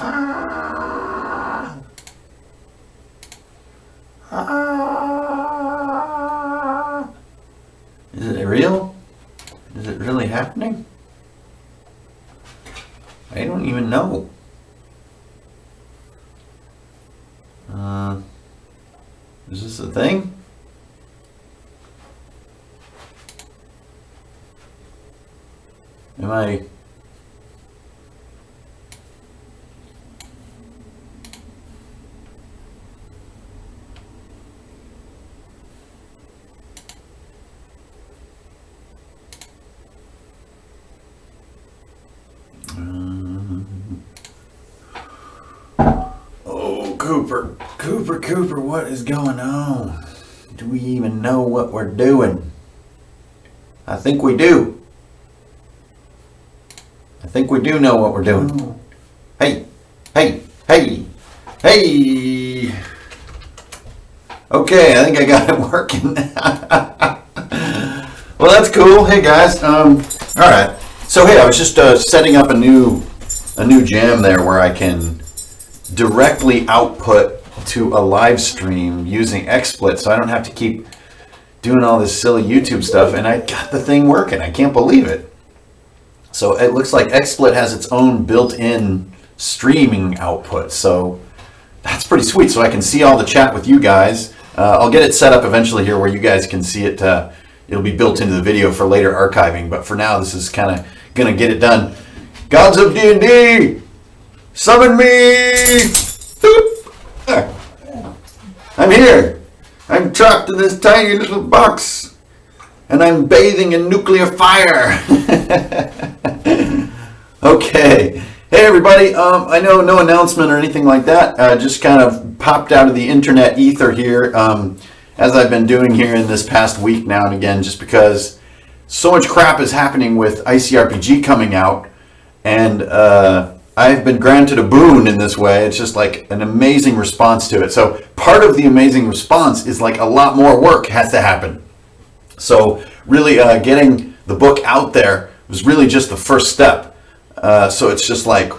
Ah. Ah. Is it real? Is it really happening? I don't even know. Is this a thing? Am I... Oh, Cooper, what is going on? Do we even know what we're doing? I think we do. I think we do know what we're doing. Hey. Okay, I think I got it working. Well, that's cool. Hey guys. All right. So hey, I was just setting up a new jam there where I can directly output to a live stream using XSplit, so I don't have to keep doing all this silly YouTube stuff, and I got the thing working. I can't believe it. So it looks like XSplit has its own built-in streaming output, so that's pretty sweet. So I can see all the chat with you guys. I'll get it set up eventually here where you guys can see it. It'll be built into the video for later archiving, but for now this is kind of gonna get it done. Gods of D&D, summon me! I'm here. I'm trapped in this tiny little box, and I'm bathing in nuclear fire. Okay. Hey everybody. I know no announcement or anything like that. Just kind of popped out of the internet ether here, as I've been doing here in this past week now and again, just because so much crap is happening with ICRPG coming out, and I've been granted a boon in this way. It's just like an amazing response to it. So part of the amazing response is like a lot more work has to happen. So really getting the book out there was really just the first step. So it's just like,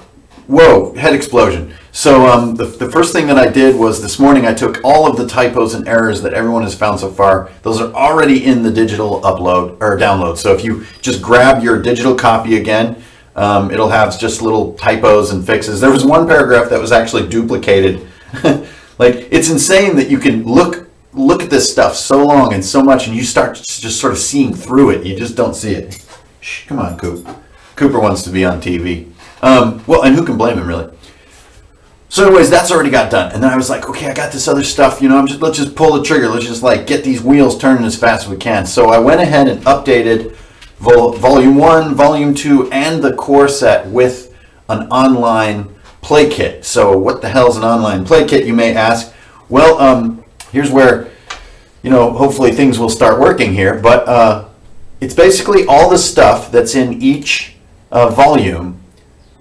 whoa, head explosion. So the first thing that I did was this morning I took all of the typos and errors that everyone has found so far. Those are already in the digital upload or download. So if you just grab your digital copy again, it'll have just little typos and fixes. There was one paragraph that was actually duplicated. Like, it's insane that you can look at this stuff so long and so much, and you start just sort of seeing through it. You just don't see it. Shh, come on, Coop. Cooper wants to be on TV. Well, and who can blame him, really? So anyways, that's already got done. And then I was like, okay, I got this other stuff, you know, let's just pull the trigger. Let's just like get these wheels turning as fast as we can. So I went ahead and updated Volume 1, Volume 2, and the core set with an online play kit. So what the hell is an online play kit, you may ask? Well, here's where, you know, hopefully things will start working here. But it's basically all the stuff that's in each volume,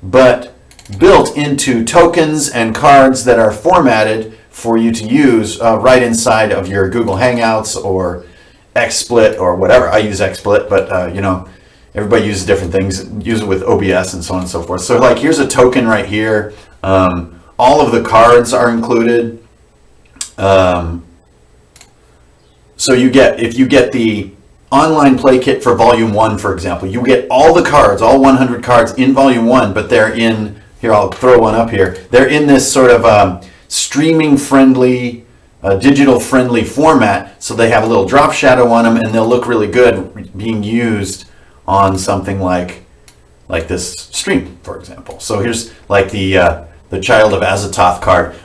but built into tokens and cards that are formatted for you to use right inside of your Google Hangouts or XSplit or whatever. I use XSplit, but you know, everybody uses different things. Use it with OBS and so on and so forth. So like, here's a token right here. All of the cards are included. So you get, if you get the online play kit for Volume 1, for example, you get all the cards, all 100 cards in Volume 1, but they're in, here, I'll throw one up here. They're in this sort of streaming friendly, digital friendly format, so they have a little drop shadow on them, and they'll look really good being used on something like this stream, for example. So here's like the Child of Azathoth card.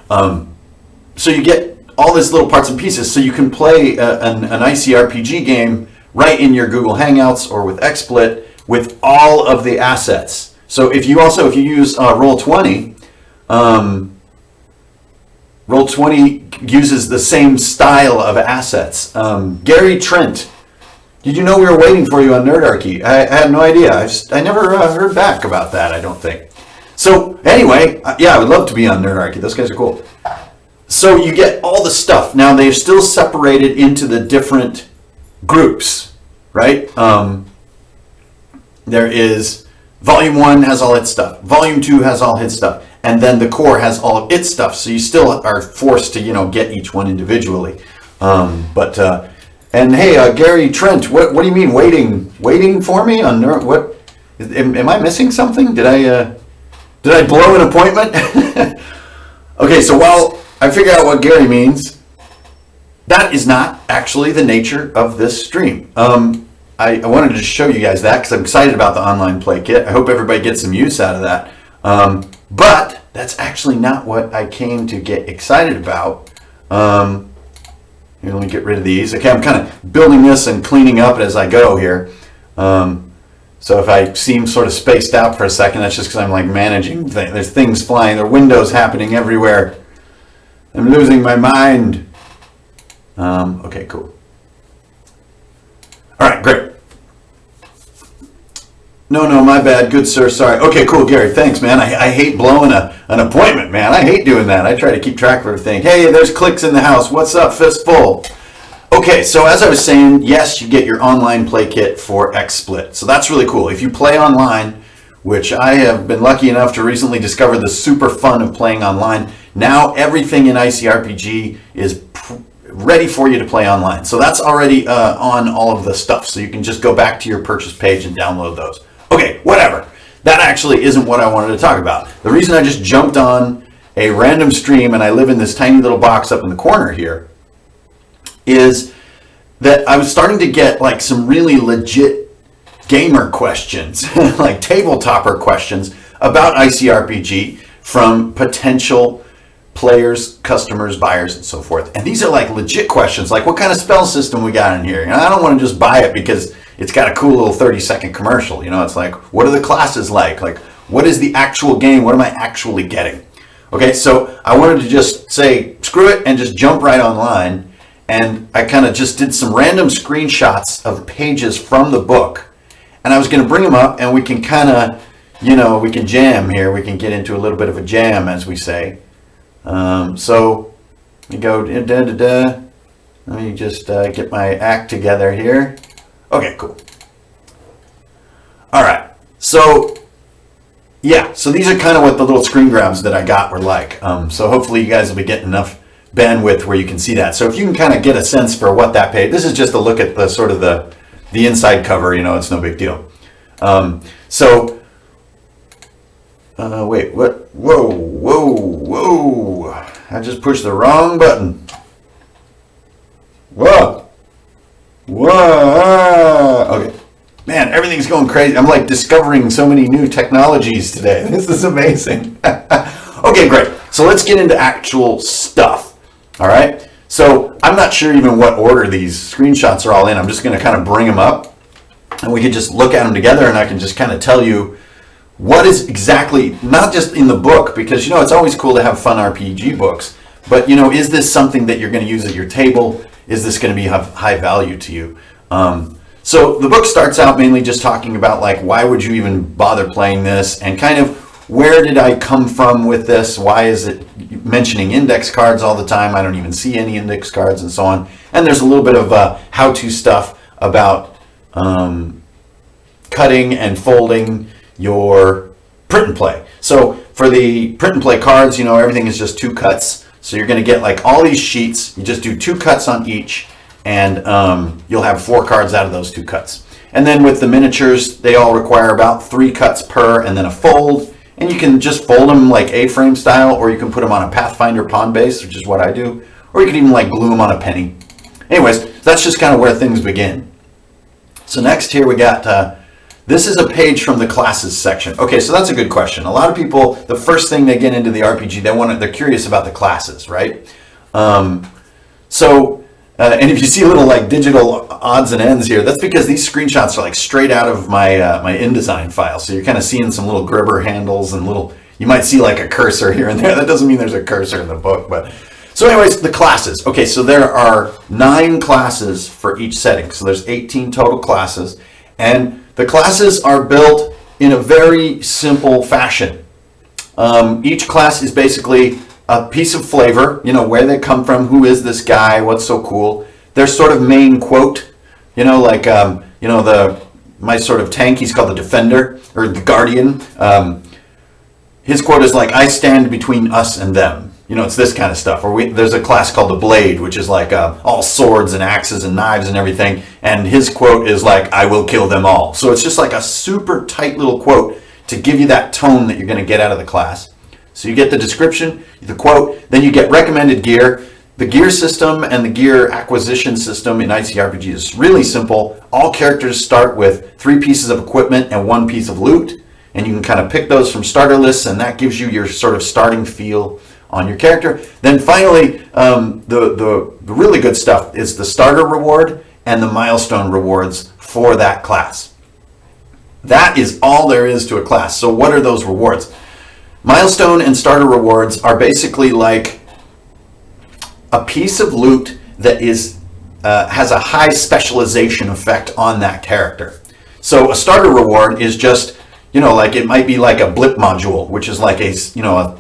So you get all these little parts and pieces, so you can play an ICRPG game right in your Google Hangouts or with XSplit with all of the assets. So if you use Roll20, Roll20 uses the same style of assets. Gary Trent, did you know we were waiting for you on Nerdarchy? I had no idea. I never heard back about that, I don't think. So anyway, yeah, I would love to be on Nerdarchy. Those guys are cool. So you get all the stuff. Now they're still separated into the different groups, right? There is Volume 1 has all its stuff. Volume 2 has all its stuff. and then the core has all of its stuff. So you still are forced to, you know, get each one individually. And hey, Gary Trent, what do you mean waiting for me on what? Am I missing something? Did I blow an appointment? Okay, so while I figure out what Gary means, that is not actually the nature of this stream. I wanted to show you guys that because I'm excited about the online play kit. I hope everybody gets some use out of that. But that's actually not what I came to get excited about. Here, let me get rid of these. Okay, I'm kind of building this and cleaning up as I go here. So if I seem sort of spaced out for a second, that's just because I'm like managing things. There's things flying, there are windows happening everywhere. I'm losing my mind. Okay, cool. All right, great. No, my bad. Good sir, sorry. Okay, cool, Gary. Thanks, man. I hate blowing an appointment, man. I hate doing that. I try to keep track of everything. Hey, there's Clicks in the house. What's up, Fistful? Okay, so as I was saying, yes, you get your online play kit for XSplit. So that's really cool. If you play online, which I have been lucky enough to recently discover the super fun of playing online, now everything in ICRPG is ready for you to play online. So that's already on all of the stuff. So you can just go back to your purchase page and download those. Okay, whatever. That actually isn't what I wanted to talk about. The reason I just jumped on a random stream and I live in this tiny little box up in the corner here is that I was starting to get like some really legit gamer questions, like tabletopper questions about ICRPG from potential players, customers, buyers, and so forth. And these are like legit questions, like what kind of spell system we got in here? And I don't want to just buy it because it's got a cool little 30-second commercial. You know, it's like, what are the classes like? Like, what is the actual game? What am I actually getting? Okay, so I wanted to just say, screw it, and just jump right online. And I kind of just did some random screenshots of pages from the book. And I was going to bring them up, and we can kind of, you know, we can jam here. We can get into a little bit of a jam, as we say. So we go, let me just get my act together here. Okay, cool. All right, so yeah, so these are kind of what the little screen grabs that I got were like. So hopefully you guys will be getting enough bandwidth where you can see that. So if you can kind of get a sense for what that page, this is just a look at the sort of the inside cover, you know, it's no big deal. Wait, what? Whoa. I just pushed the wrong button. Whoa. Okay. Man, everything's going crazy. I'm like discovering so many new technologies today. This is amazing. Okay, great. So let's get into actual stuff. All right. So I'm not sure even what order these screenshots are all in. I'm just going to kind of bring them up and we can just look at them together and I can just kind of tell you what is exactly, not just in the book, because, you know, it's always cool to have fun RPG books, but, you know, is this something that you're going to use at your table? Is this going to be of high value to you? So the book starts out mainly just talking about, like, why would you even bother playing this, and kind of where did I come from with this? Why is it mentioning index cards all the time? I don't even see any index cards and so on. And there's a little bit of how-to stuff about cutting and folding your print and play. So for the print and play cards, you know, everything is just 2 cuts. So you're going to get like all these sheets. You just do 2 cuts on each, and you'll have 4 cards out of those 2 cuts. And then with the miniatures, they all require about 3 cuts per, and then a fold. And you can just fold them like A-frame style, or you can put them on a Pathfinder pawn base, which is what I do. Or you can even like glue them on a penny. Anyways, that's just kind of where things begin. So next here we got, this is a page from the classes section. Okay, so that's a good question. A lot of people, the first thing they get into the RPG, they're curious about the classes, right? And if you see little like digital odds and ends here, that's because these screenshots are like straight out of my my InDesign file. So you're kind of seeing some little gribber handles and you might see like a cursor here and there. That doesn't mean there's a cursor in the book, but so anyways, the classes. Okay, so there are 9 classes for each setting. So there's 18 total classes, and the classes are built in a very simple fashion. Each class is basically a piece of flavor, you know, where they come from, who is this guy, what's so cool. Their sort of main quote, you know, like, you know, my sort of tank, he's called the Defender, or the Guardian. his quote is like, "I stand between us and them." You know, it's this kind of stuff. Or there's a class called the Blade, which is like all swords and axes and knives and everything. And his quote is like, "I will kill them all." So it's just like a super tight little quote to give you that tone that you're going to get out of the class. So you get the description, the quote, then you get recommended gear. The gear system and the gear acquisition system in ICRPG is really simple. All characters start with 3 pieces of equipment and 1 piece of loot. And you can kind of pick those from starter lists, and that gives you your sort of starting feel on your character. Then finally, the really good stuff is the starter reward and the milestone rewards for that class. That is all there is to a class. So what are those rewards? Milestone and starter rewards are basically like a piece of loot that is has a high specialization effect on that character. So a starter reward is just, you know, like it might be like a blip module, which is like a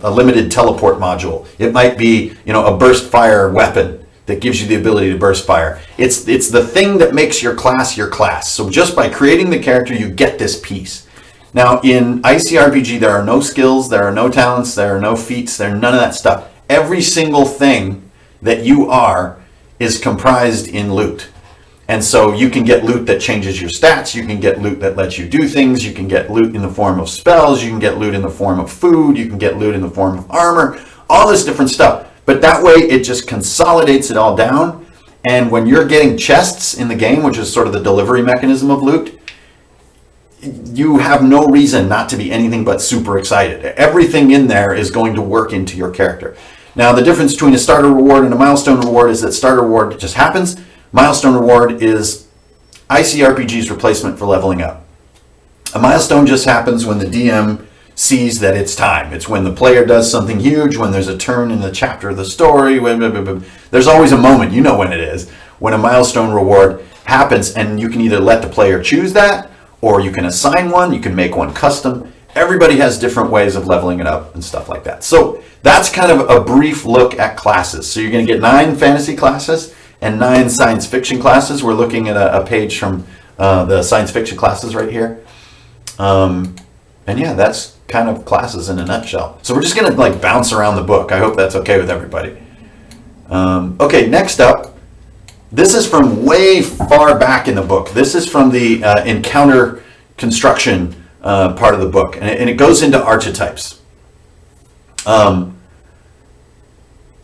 limited teleport module. It might be, you know, a burst fire weapon that gives you the ability to burst fire. It's the thing that makes your class your class. So just by creating the character, you get this piece. Now in ICRPG, there are no skills, there are no talents, there are no feats, there are none of that stuff. Every single thing that you are is comprised in loot. And so you can get loot that changes your stats, you can get loot that lets you do things, you can get loot in the form of spells, you can get loot in the form of food, you can get loot in the form of armor, all this different stuff. But that way it just consolidates it all down, and when you're getting chests in the game, which is sort of the delivery mechanism of loot, you have no reason not to be anything but super excited. Everything in there is going to work into your character. Now the difference between a starter reward and a milestone reward is that starter reward just happens. Milestone reward is ICRPG's replacement for leveling up. A milestone just happens when the DM sees that it's time. It's when the player does something huge, when there's a turn in the chapter of the story. There's always a moment, you know when it is, when a milestone reward happens, and you can either let the player choose that, or you can assign one, you can make one custom. Everybody has different ways of leveling it up and stuff like that. So that's kind of a brief look at classes. So you're going to get 9 fantasy classes and 9 science fiction classes. We're looking at a page from the science fiction classes right here. And yeah, that's kind of classes in a nutshell. So we're just going to like bounce around the book. I hope that's okay with everybody. Okay, next up. This is from way far back in the book. This is from the encounter construction part of the book, and it goes into archetypes.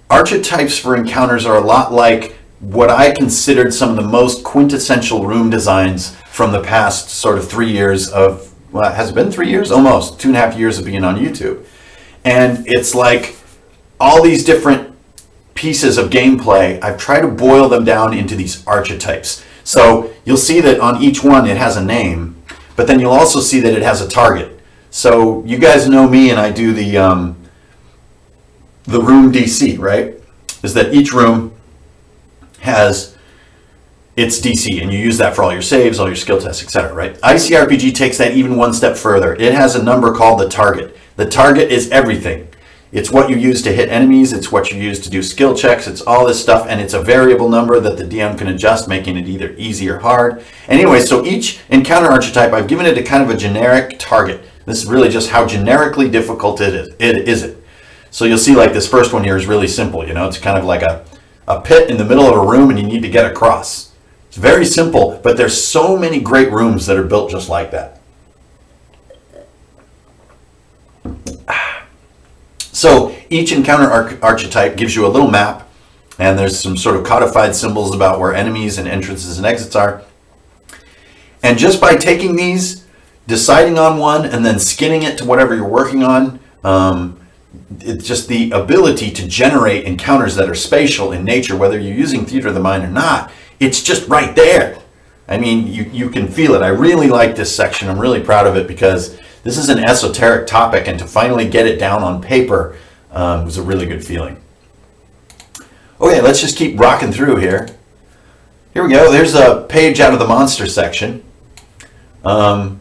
Archetypes for encounters are a lot like what I considered some of the most quintessential room designs from the past sort of 3 years of, well, has it been 3 years? Almost 2.5 years of being on YouTube. And it's like all these different pieces of gameplay, I've tried to boil them down into these archetypes. So you'll see that on each one it has a name, but then you'll also see that it has a target. So you guys know me, and I do the room DC, right? Is that each room has its DC, and you use that for all your saves, all your skill tests, etc., right? ICRPG takes that even one step further. It has a number called the target. The target is everything. It's what you use to hit enemies, it's what you use to do skill checks, it's all this stuff, and it's a variable number that the DM can adjust, making it either easy or hard. Anyway, so each encounter archetype, I've given it a kind of a generic target. This is really just how generically difficult it is. So you'll see like this first one here is really simple, you know, it's kind of like a pit in the middle of a room and you need to get across. It's very simple, but there's so many great rooms that are built just like that. So each encounter archetype gives you a little map, and there's some sort of codified symbols about where enemies and entrances and exits are. And just by taking these, deciding on one, and then skinning it to whatever you're working on, it's just the ability to generate encounters that are spatial in nature, whether you're using Theater of the Mind or not. It's just right there. I mean, you can feel it. I really like this section. I'm really proud of it because this is an esoteric topic, and to finally get it down on paper was a really good feeling. Okay, let's just keep rocking through here. Here we go. There's a page out of the monster section. So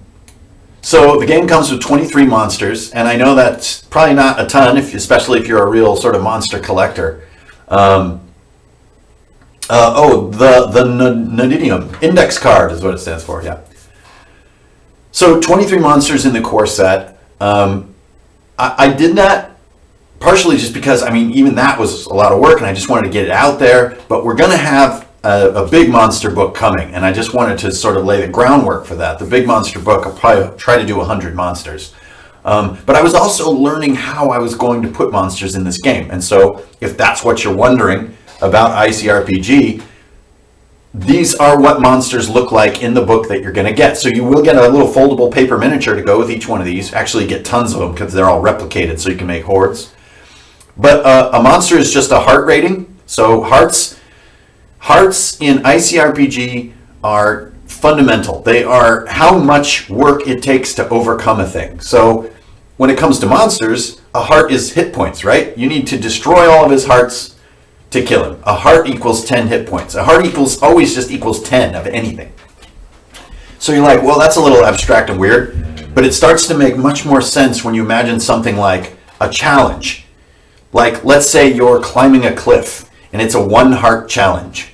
the game comes with 23 monsters, and I know that's probably not a ton, especially if you're a real sort of monster collector. The Nadidium index card is what it stands for, yeah. So 23 monsters in the core set. I did that partially just because, I mean, even that was a lot of work and I just wanted to get it out there. But we're going to have a big monster book coming, and I just wanted to sort of lay the groundwork for that. The big monster book, I'll probably try to do 100 monsters. But I was also learning how I was going to put monsters in this game. And so if that's what you're wondering about ICRPG, these are what monsters look like in the book that you're going to get. So you will get a little foldable paper miniature to go with each one of these. Actually, you get tons of them because they're all replicated, so you can make hordes. But a monster is just a heart rating. So hearts in ICRPG are fundamental. They are how much work it takes to overcome a thing. So when it comes to monsters, a heart is hit points, right? You need to destroy all of his hearts to kill him. A heart equals 10 hit points. A heart always just equals 10 of anything. So you're like, well, that's a little abstract and weird, but it starts to make much more sense when you imagine something like a challenge. Like, let's say you're climbing a cliff and it's a 1 heart challenge.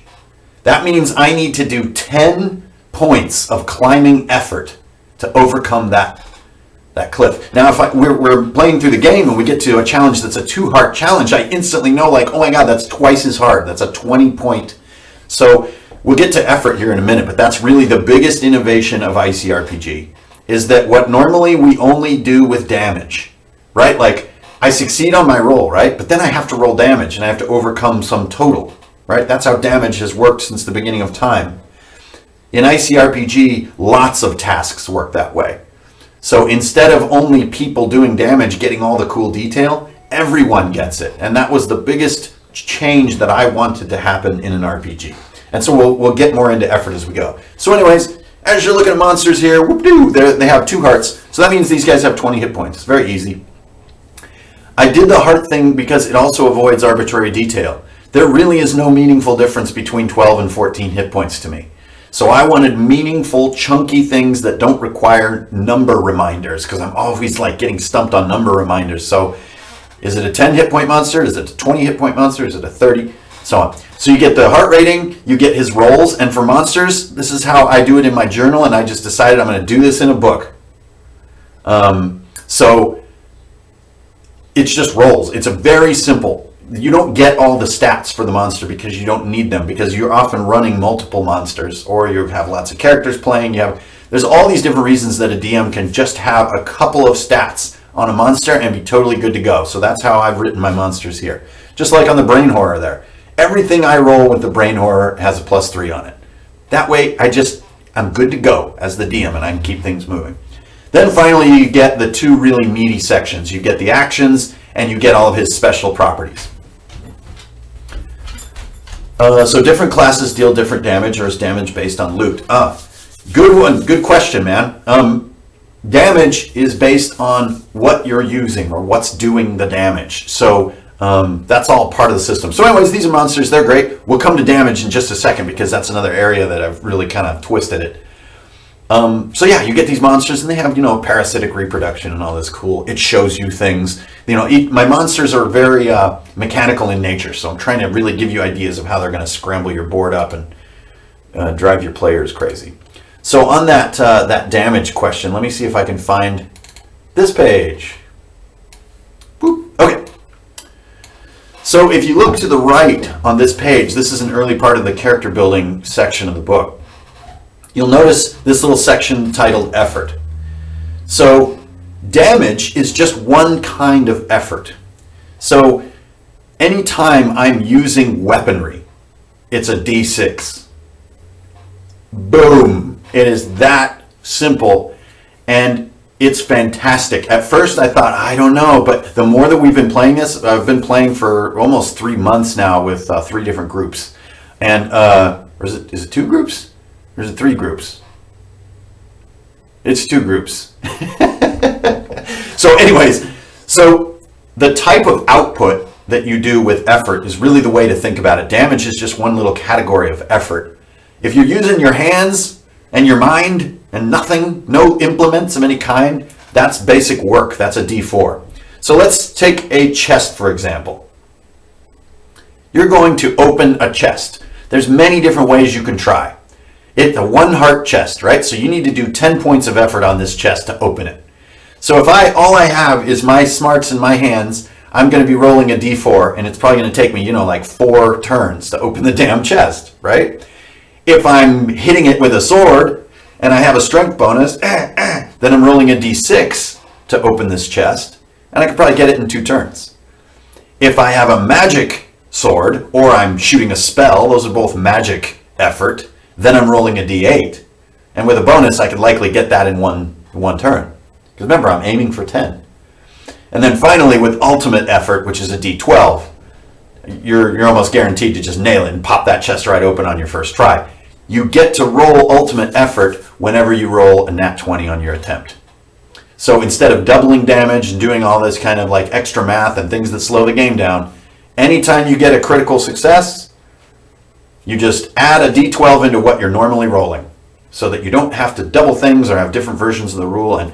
That means I need to do 10 points of climbing effort to overcome that cliff. Now, if we're playing through the game and we get to a challenge that's a 2 heart challenge, I instantly know, like, oh my god, that's twice as hard. That's a 20 point. So we'll get to effort here in a minute, but that's really the biggest innovation of ICRPG, is that what normally we only do with damage, right? Like, I succeed on my roll, right? But then I have to roll damage and I have to overcome some total, right? That's how damage has worked since the beginning of time. In ICRPG, lots of tasks work that way. So instead of only people doing damage getting all the cool detail, everyone gets it. And that was the biggest change that I wanted to happen in an RPG. And so we'll get more into effort as we go. So anyways, as you're looking at monsters here, whoop-doo, they have 2 hearts. So that means these guys have 20 hit points. It's very easy. I did the heart thing because it also avoids arbitrary detail. There really is no meaningful difference between 12 and 14 hit points to me. So I wanted meaningful, chunky things that don't require number reminders, because I'm always like getting stumped on number reminders. So is it a 10 hit point monster? Is it a 20 hit point monster? Is it a 30? So on. So you get the heart rating, you get his rolls, and for monsters, this is how I do it in my journal, and I just decided I'm going to do this in a book. So it's just rolls. It's a very simple. You don't get all the stats for the monster because you don't need them, because you're often running multiple monsters, or you have lots of characters playing. There's all these different reasons that a DM can just have a couple of stats on a monster and be totally good to go. So that's how I've written my monsters here. Just like on the brain horror there. Everything I roll with the brain horror has a +3 on it. That way I'm good to go as the DM and I can keep things moving. Then finally you get the 2 really meaty sections. You get the actions and you get all of his special properties. So different classes deal different damage, or is damage based on loot? Good one. Good question, man. Damage is based on what you're using or what's doing the damage. So that's all part of the system. So anyways, these are monsters. They're great. We'll come to damage in just a second because that's another area that I've really kind of twisted it. So yeah, you get these monsters and they have, parasitic reproduction and all this cool. It shows you things. My monsters are very mechanical in nature, so I'm trying to really give you ideas of how they're going to scramble your board up and drive your players crazy. So on that damage question, let me see if I can find this page. Boop. Okay. So if you look to the right on this page, this is an early part of the character building section of the book. You'll notice this little section titled effort. So damage is just one kind of effort. So anytime I'm using weaponry, it's a D6. Boom. It is that simple, and it's fantastic. At first I thought, I don't know, but the more that we've been playing this, I've been playing for almost 3 months now with 3 different groups. And or is it 2 groups? Or is it 3 groups? It's 2 groups. So anyways, so the type of output that you do with effort is really the way to think about it. Damage is just one little category of effort. If you're using your hands and your mind and nothing, no implements of any kind, that's basic work. That's a D4. So let's take a chest, for example. You're going to open a chest. There's many different ways you can try. It's a 1 heart chest, right? So you need to do 10 points of effort on this chest to open it. So if all I have is my smarts in my hands, I'm going to be rolling a d4, and it's probably going to take me, you know, like 4 turns to open the damn chest, right? If I'm hitting it with a sword and I have a strength bonus, then I'm rolling a d6 to open this chest, and I could probably get it in 2 turns. If I have a magic sword or I'm shooting a spell, those are both magic effort, then I'm rolling a d8. And with a bonus, I could likely get that in one turn. Because remember, I'm aiming for 10. And then finally, with ultimate effort, which is a d12, you're almost guaranteed to just nail it and pop that chest right open on your first try. You get to roll ultimate effort whenever you roll a nat 20 on your attempt. So instead of doubling damage and doing all this kind of like extra math and things that slow the game down, anytime you get a critical success, you just add a d12 into what you're normally rolling so that you don't have to double things or have different versions of the rule. And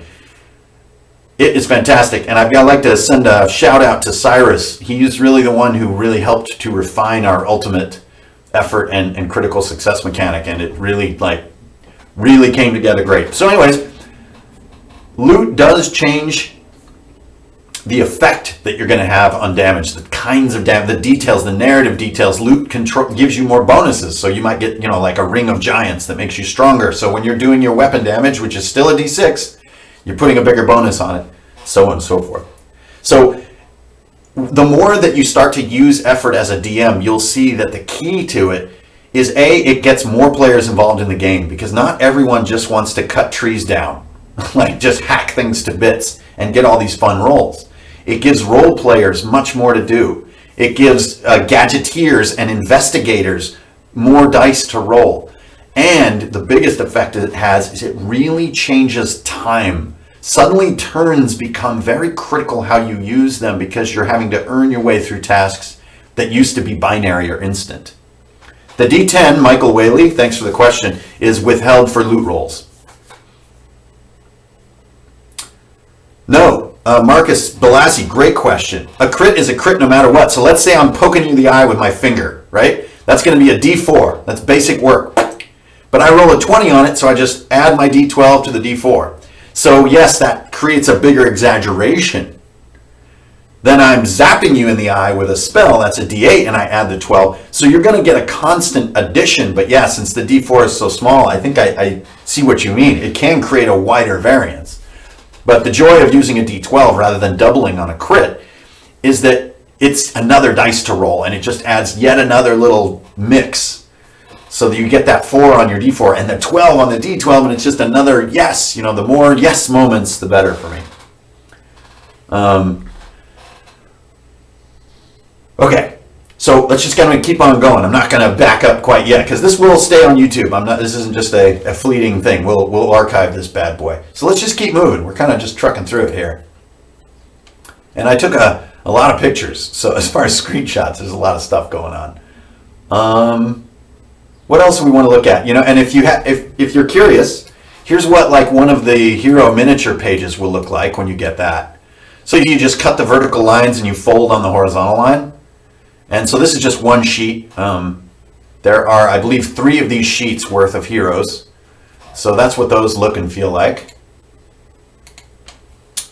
it is fantastic. And I'd like to send a shout out to Cyrus. He's really the one who really helped to refine our ultimate effort and critical success mechanic. And it really came together great. So anyways, loot does change the effect that you're going to have on damage, the kinds of damage, the details, the narrative details. Loot gives you more bonuses. So you might get, you know, like a ring of giants that makes you stronger. So when you're doing your weapon damage, which is still a d6, you're putting a bigger bonus on it, so on and so forth. So the more that you start to use effort as a DM, you'll see that the key to it is it gets more players involved in the game, because not everyone just wants to cut trees down, like just hack things to bits and get all these fun rolls. It gives role players much more to do. It gives gadgeteers and investigators more dice to roll. And the biggest effect it has is it really changes time. Suddenly turns become very critical how you use them, because you're having to earn your way through tasks that used to be binary or instant. The D10, Michael Whaley, thanks for the question, is withheld for loot rolls. No, Marcus Balassi, great question. A crit is a crit no matter what. So let's say I'm poking you in the eye with my finger, right? That's going to be a D4. That's basic work. But I roll a 20 on it, so I just add my D12 to the D4. So yes, that creates a bigger exaggeration. Then I'm zapping you in the eye with a spell, that's a D8, and I add the 12. So you're going to get a constant addition, but yeah, since the D4 is so small, I think I see what you mean. It can create a wider variance. But the joy of using a D12 rather than doubling on a crit is that it's another dice to roll, and it just adds yet another little mix. So that you get that 4 on your D4 and the 12 on the D12, and it's just another yes. You know, the more yes moments, the better for me. Okay, so let's just kind of keep on going. I'm not going to back up quite yet, because this will stay on YouTube. This isn't just a fleeting thing. We'll archive this bad boy. So let's just keep moving. We're kind of just trucking through it here. And I took a lot of pictures. So as far as screenshots, there's a lot of stuff going on. What else do we want to look at? You know, and if you're curious, here's what like one of the hero miniature pages will look like when you get that. So you just cut the vertical lines and you fold on the horizontal line. And so this is just one sheet. There are, I believe, 3 of these sheets worth of heroes. So that's what those look and feel like.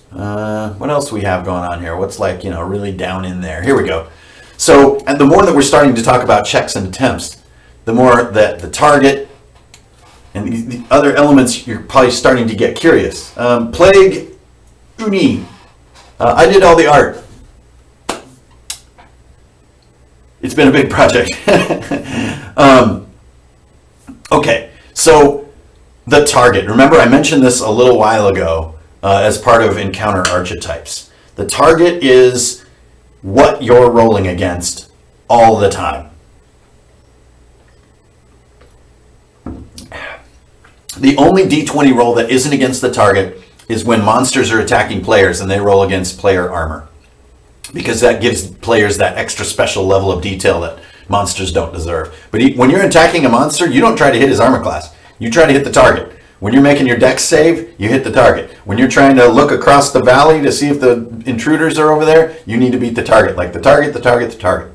What else do we have going on here? What's like, you know, really down in there? Here we go. So, and the more that we're starting to talk about checks and attempts, the more that the target and the other elements, you're probably starting to get curious. Plague Uni. I did all the art. It's been a big project. Okay, so the target. Remember, I mentioned this a little while ago as part of Encounter Archetypes. The target is what you're rolling against all the time. The only D20 roll that isn't against the target is when monsters are attacking players and they roll against player armor, because that gives players that extra special level of detail that monsters don't deserve. But when you're attacking a monster, you don't try to hit his armor class. You try to hit the target. When you're making your dex save, you hit the target. When you're trying to look across the valley to see if the intruders are over there, you need to beat the target. Like the target, the target, the target.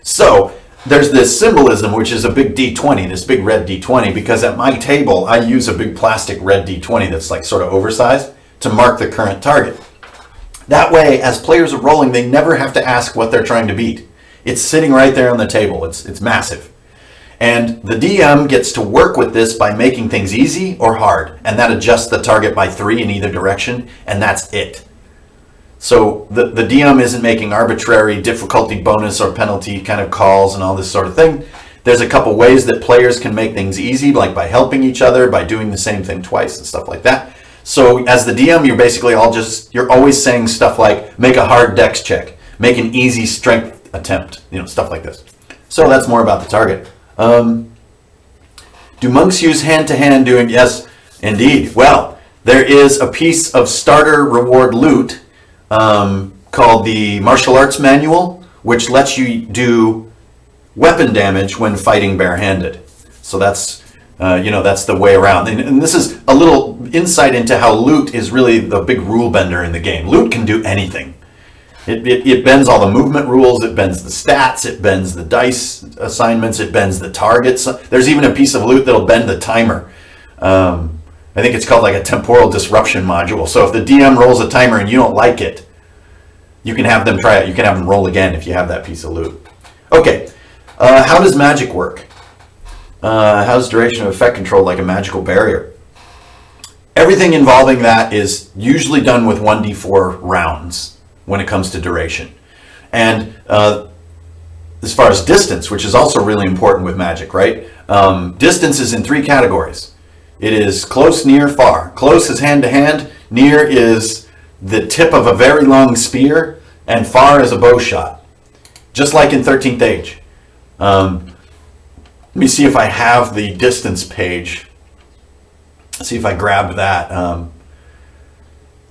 So there's this symbolism, which is a big D20, this big red D20, because at my table, I use a big plastic red D20 that's like sort of oversized to mark the current target. That way, as players are rolling, they never have to ask what they're trying to beat. It's sitting right there on the table. It's massive. And the DM gets to work with this by making things easy or hard, and that adjusts the target by 3 in either direction, and that's it. So the DM isn't making arbitrary difficulty bonus or penalty kind of calls and all this sort of thing. There's a couple ways that players can make things easy, like by helping each other, by doing the same thing twice and stuff like that. So as the DM, you're basically you're always saying stuff like, make a hard dex check, make an easy strength attempt, stuff like this. So that's more about the target. Do monks use hand-to-hand doing? Yes, indeed. Well, there is a piece of starter reward loot called the Martial Arts Manual, which lets you do weapon damage when fighting barehanded. So that's, that's the way around. And this is a little insight into how loot is really the big rule bender in the game. Loot can do anything. It bends all the movement rules, it bends the stats, it bends the dice assignments, it bends the targets. There's even a piece of loot that'll bend the timer. I think it's called like a temporal disruption module. So if the DM rolls a timer and you don't like it, you can have them try it. You can have them roll again if you have that piece of loot. Okay, how does magic work? How's duration of effect controlled like a magical barrier? Everything involving that is usually done with 1d4 rounds when it comes to duration. And as far as distance, which is also really important with magic, right? Distance is in 3 categories. It is close, near, far. Close is hand-to-hand, near is the tip of a very long spear, and far is a bow shot. Just like in 13th Age. Let me see if I have the distance page. Let's see if I grabbed that.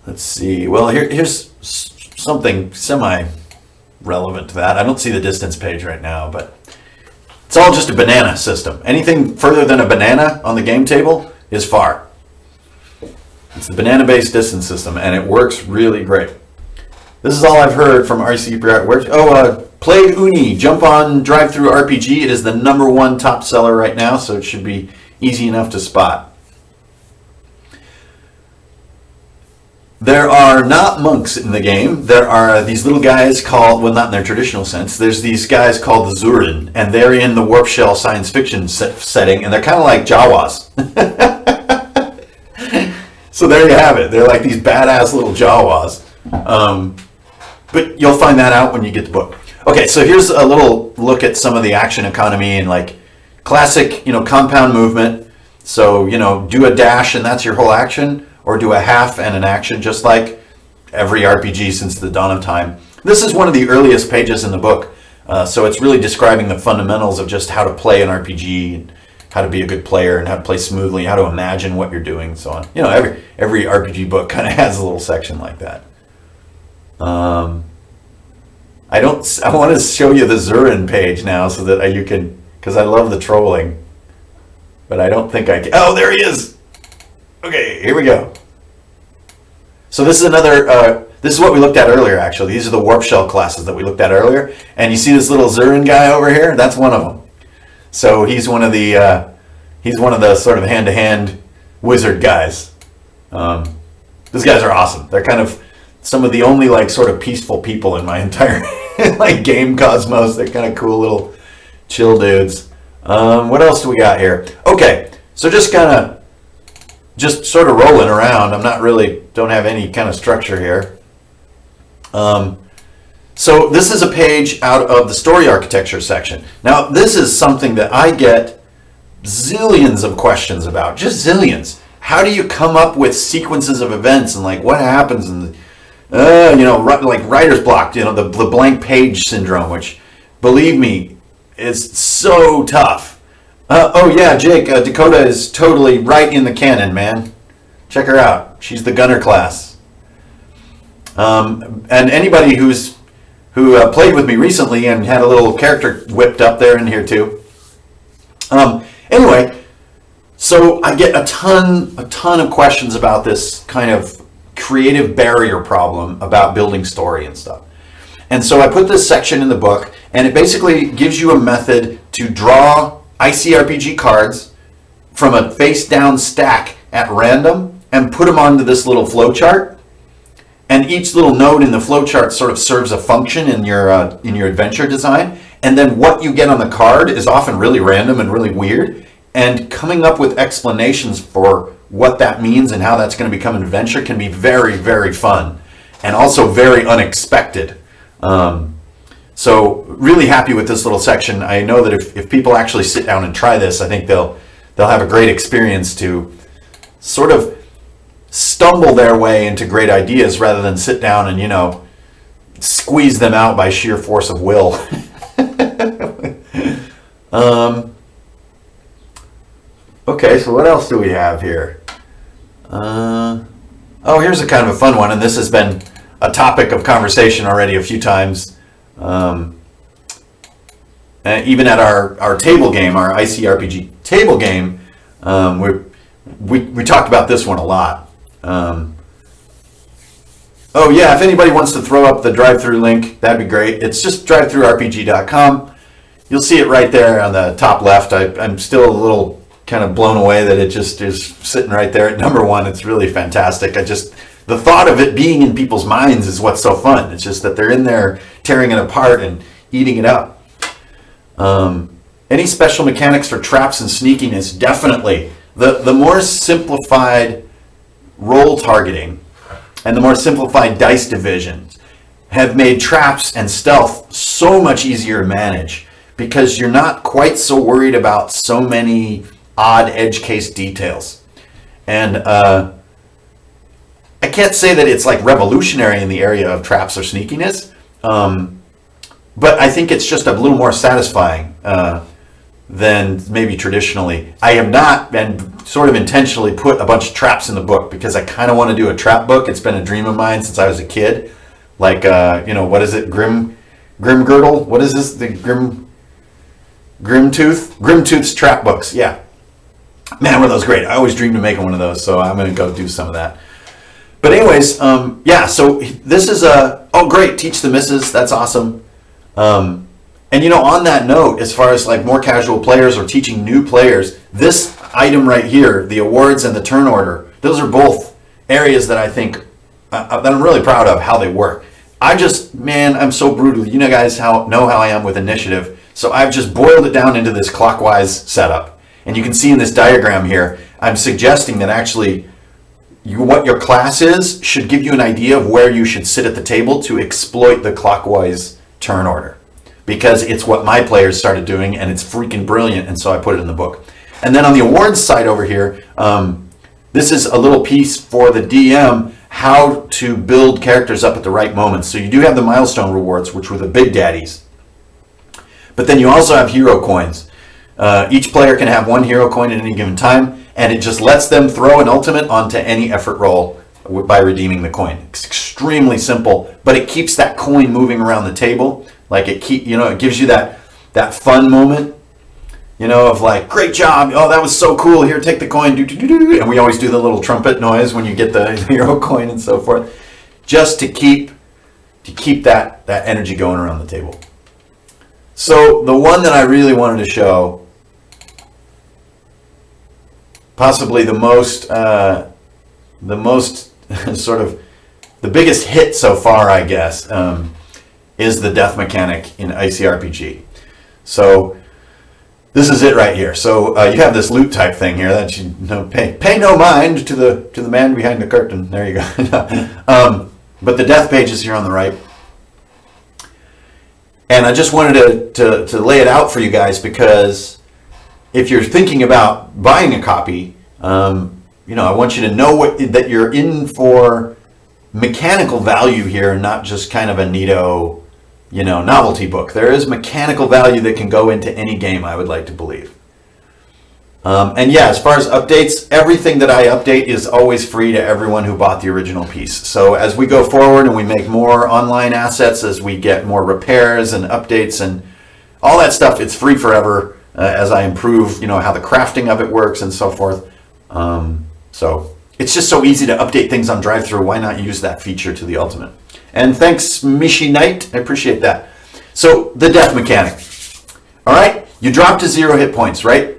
Let's see. Well, here's something semi-relevant to that. I don't see the distance page right now, but it's all just a banana system. Anything further than a banana on the game table is far. It's the banana-based distance system, and it works really great. This is all I've heard from ICRPG. Plague Uni, jump on Drive-Thru RPG. It is the #1 top seller right now, so it should be easy enough to spot. There are not monks in the game. There are these little guys called, well, not in their traditional sense. There's these guys called the Zurin, and they're in the Warp Shell science fiction setting, and they're kind of like Jawas. So there you have it. They're like these badass little Jawas. But you'll find that out when you get the book. Okay, so here's a little look at some of the action economy and like classic, compound movement. So, do a dash and that's your whole action, or do a half and an action, just like every RPG since the dawn of time. This is one of the earliest pages in the book, so it's really describing the fundamentals of just how to play an RPG, and how to be a good player, and how to play smoothly, how to imagine what you're doing, and so on. Every RPG book kind of has a little section like that. I want to show you the Zurin page now so that you can, because I love the trolling, but I don't think I can. Oh, there he is. Okay, here we go. So this is another, this is what we looked at earlier, actually. These are the Warp Shell classes that we looked at earlier. And you see this little Zurin guy over here? That's one of them. So he's one of the sort of hand-to-hand wizard guys. These guys are awesome. They're kind of some of the only sort of peaceful people in my entire game cosmos. They're kind of cool little chill dudes. What else do we got here? Okay, so just sort of rolling around. Don't have any kind of structure here. So this is a page out of the story architecture section. Now this is something that I get zillions of questions about, just zillions. How do you come up with sequences of events and what happens in like writer's block, the blank page syndrome, which believe me, is so tough. Oh yeah, Jake, Dakota is totally right in the canon, man. Check her out. She's the gunner class. And anybody who played with me recently and had a little character whipped up there in here too. Anyway, so I get a ton of questions about this kind of creative barrier problem about building story and stuff. And so I put this section in the book, and it basically gives you a method to draw ICRPG cards from a face-down stack at random and put them onto this little flow chart. And each little node in the flow chart sort of serves a function in your adventure design. And then what you get on the card is often really random and really weird. And coming up with explanations for what that means and how that's going to become an adventure can be very, very fun and also very unexpected. So really happy with this little section. I know that if people actually sit down and try this, I think they'll have a great experience to sort of stumble their way into great ideas rather than sit down and, you know, squeeze them out by sheer force of will. Okay, so what else do we have here? Oh, here's a kind of a fun one, and this has been a topic of conversation already a few times. Even at our table game, our ICRPG table game, we talked about this one a lot. Oh yeah, if anybody wants to throw up the drive-through link, that'd be great. It's just drivethroughrpg.com. You'll see it right there on the top left. I'm still a little kind of blown away that it just is sitting right there at number 1. It's really fantastic. The thought of it being in people's minds is what's so fun. It's just that they're in there tearing it apart and eating it up. Any special mechanics for traps and sneakiness? Definitely. The more simplified roll targeting and the more simplified dice divisions have made traps and stealth so much easier to manage because you're not quite so worried about so many odd edge case details. And I can't say that it's like revolutionary in the area of traps or sneakiness, but I think it's just a little more satisfying than maybe traditionally. I have not been sort of intentionally put a bunch of traps in the book because I kind of want to do a trap book. It's been a dream of mine since I was a kid. Like, you know, what is it? Grim Girdle? What is this? The Grimtooth's trap books. Yeah. Man, were those great. I always dreamed of making one of those, so I'm going to go do some of that. But anyways, yeah, so this is oh great, teach the misses. That's awesome. And you know, on that note, as far as like more casual players or teaching new players, this item right here, the awards and the turn order, those are both areas that I think that I'm really proud of how they work. Man, I'm so brutal. You know, guys know how I am with initiative. So I've just boiled it down into this clockwise setup. And you can see in this diagram here, I'm suggesting that actually what your class is should give you an idea of where you should sit at the table to exploit the clockwise turn order. Because it's what my players started doing and it's freaking brilliant, and so I put it in the book. And then on the awards side over here, this is a little piece for the DM, how to build characters up at the right moments. So you do have the Milestone rewards, which were the big daddies. But then you also have hero coins. Each player can have 1 hero coin at any given time, and it just lets them throw an ultimate onto any effort roll by redeeming the coin. It's extremely simple, but it keeps that coin moving around the table. Like it gives you that fun moment, you know, of like, great job, oh, that was so cool, here, take the coin, and we always do the little trumpet noise when you get the hero coin and so forth, just to keep that energy going around the table. So the one that I really wanted to show, possibly the most sort of the biggest hit so far, I guess, is the death mechanic in ICRPG. So this is it right here. So you have this loot type thing here that you pay no mind to the man behind the curtain. There you go. But the death page is here on the right. And I just wanted to lay it out for you guys, because if you're thinking about buying a copy, you know, I want you to know that you're in for mechanical value here, not just kind of a neato, you know, novelty book. There is mechanical value that can go into any game, I would like to believe. And yeah, as far as updates, everything that I update is always free to everyone who bought the original piece. So as we go forward and we make more online assets, as we get more repairs and updates and all that stuff, it's free forever as I improve, you know, how the crafting of it works and so forth. So it's just so easy to update things on drive-thru. Why not use that feature to the ultimate? And thanks, Mishi Knight. I appreciate that. So the death mechanic. All right, you drop to 0 hit points, right?